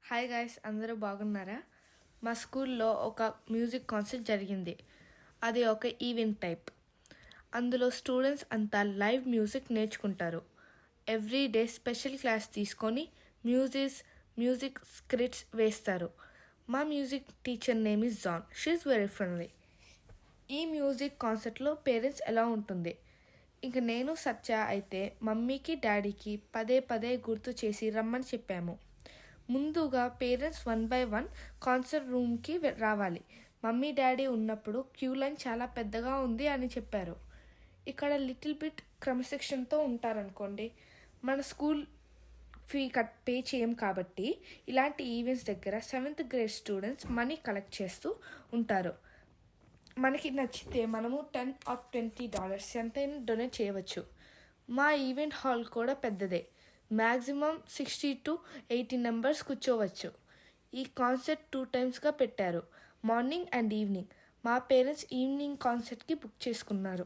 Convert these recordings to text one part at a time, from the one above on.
Hi guys, అందరూ బాగున్నారా? మా స్కూల్లో ఒక మ్యూజిక్ కాన్సర్ట్ జరిగింది. అది ఒక ఈవెంట్ టైప్. అందులో స్టూడెంట్స్ అంతా లైవ్ మ్యూజిక్ నేర్చుకుంటారు. ఎవ్రీ డే స్పెషల్ క్లాస్ తీసుకొని మ్యూజిక్ స్క్రిప్ట్స్ వేస్తారు. మా music teacher name is John. She is very friendly. ఈ మ్యూజిక్ కాన్సర్ట్లో పేరెంట్స్ ఎలా ఉంటుంది? ఇంక నేను సత్య అయితే మమ్మీకి డాడీకి పదే పదే గుర్తు చేసి రమ్మని చెప్పాము. ముందుగా పేరెంట్స్ 1 by 1 కాన్సర్ట్ రూమ్కి రావాలి. మమ్మీ డాడీ ఉన్నప్పుడు క్యూ లైన్ చాలా పెద్దగా ఉంది అని చెప్పారు. ఇక్కడ లిటిల్ బిట్ క్రమశిక్షణతో ఉంటారనుకోండి. మన స్కూల్ ఫీ పే చేయం కాబట్టి ఇలాంటి ఈవెంట్స్ దగ్గర 7th grade students money collect చేస్తూ ఉంటారు. మనకి నచ్చితే మనము $10 or $20 ఎంతైనా డొనేట్ చేయవచ్చు. మా ఈవెంట్ హాల్ కూడా పెద్దదే. మ్యాక్సిమం 60 to 80 మెంబర్స్ కూర్చోవచ్చు. ఈ కాన్సర్ట్ 2 times పెట్టారు, మార్నింగ్ అండ్ ఈవినింగ్. మా పేరెంట్స్ ఈవినింగ్ కాన్సర్ట్కి బుక్ చేసుకున్నారు.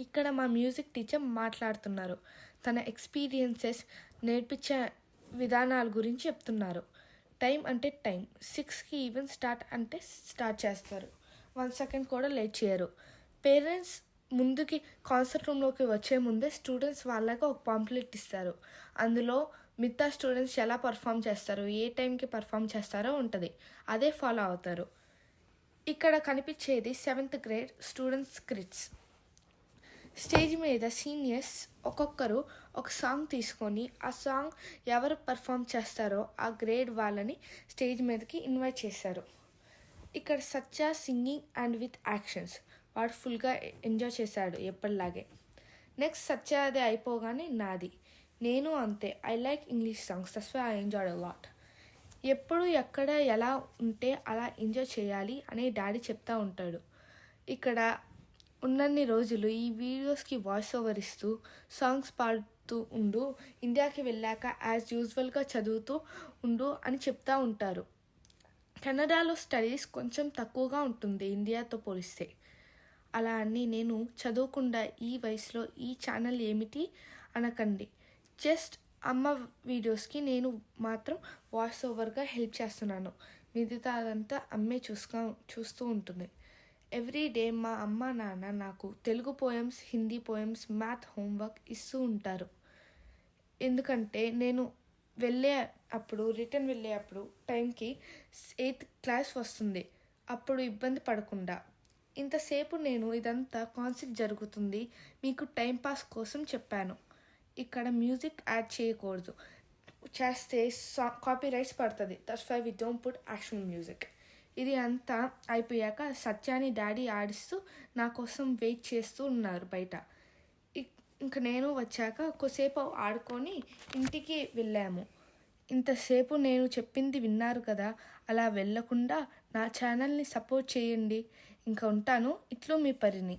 ఇక్కడ మా మ్యూజిక్ టీచర్ మాట్లాడుతున్నారు. తన ఎక్స్పీరియన్సెస్ నేర్పించే విధానాల గురించి చెప్తున్నారు. టైం అంటే టైం. 6కి ఈవెంట్ స్టార్ట్ చేస్తారు. 1 second కూడా లేట్ చేయరు. పేరెంట్స్ ముందుకి కాన్సర్ట్ రూమ్లోకి వచ్చే ముందే స్టూడెంట్స్ వాళ్ళకి ఒక పాంప్లెట్ ఇస్తారు. అందులో మిగతా స్టూడెంట్స్ ఎలా పర్ఫామ్ చేస్తారు, ఏ టైంకి పర్ఫామ్ చేస్తారో ఉంటుంది. అదే ఫాలో అవుతారు. ఇక్కడ కనిపించేది 7th grade students scripts. Stage మీద సీనియర్స్ ఒక్కొక్కరు ఒక సాంగ్ తీసుకొని ఆ సాంగ్ ఎవరు పర్ఫామ్ చేస్తారో ఆ గ్రేడ్ వాళ్ళని స్టేజ్ మీదకి ఇన్వైట్ చేశారు. ఇక్కడ సత్య సింగింగ్ అండ్ విత్ యాక్షన్స్. వాడు ఫుల్గా ఎంజాయ్ చేశాడు ఎప్పటిలాగే. నెక్స్ట్ సత్యది అయిపోగానే నాది. నేను అంతే. I like English songs, that's why I enjoyed a lot. ఎప్పుడు ఎక్కడ ఎలా ఉంటే అలా ఎంజాయ్ చేయాలి అని డాడీ చెప్తూ ఉంటాడు. ఇక్కడ ఉన్నన్ని రోజులు ఈ వీడియోస్కి వాయిస్ ఓవర్ ఇస్తూ సాంగ్స్ పాడుతూ ఉండు, ఇండియాకి వెళ్ళాక యాజ్ యూజువల్గా చదువుతూ ఉండు అని చెప్తూ ఉంటారు. కెనడాలో స్టడీస్ కొంచెం తక్కువగా ఉంటుంది ఇండియాతో పోలిస్తే. అలా అని నేను చదవకుండా ఈ వయసులో ఈ ఛానల్ ఏమిటి అనకండి. జస్ట్ అమ్మ వీడియోస్కి నేను మాత్రం వాయిస్ ఓవర్గా హెల్ప్ చేస్తున్నాను. మిగతా అదంతా అమ్మే చూస్తూ ఉంటుంది. ఎవ్రీ డే మా అమ్మ నాన్న నాకు Telugu poems, Hindi poems, math homework ఇస్తూ ఉంటారు. ఎందుకంటే నేను రిటర్న్ వెళ్ళే అప్పుడు టైంకి 8th class వస్తుంది. అప్పుడు ఇబ్బంది పడకుండా. ఇంతసేపు నేను ఇదంతా కాన్సెప్ట్ జరుగుతుంది మీకు టైంపాస్ కోసం చెప్పాను. ఇక్కడ మ్యూజిక్ యాడ్ చేయకూడదు. చేస్తే కాపీరైట్స్ పడుతుంది. That's why we don't put action music. ఇది అంతా అయిపోయాక సత్యాని డాడీ ఆడిస్తూ నా కోసం వెయిట్ చేస్తూ ఉన్నారు బయట. ఇంక నేను వచ్చాక కొద్దిసేపు ఆడుకొని ఇంటికి వెళ్ళాము. ఇంతసేపు నేను చెప్పింది విన్నారు కదా. అలా వెళ్ళకుండా నా ఛానల్ని సపోర్ట్ చేయండి. ఇంకా ఉంటాను. ఇట్లు మీ పరిణి.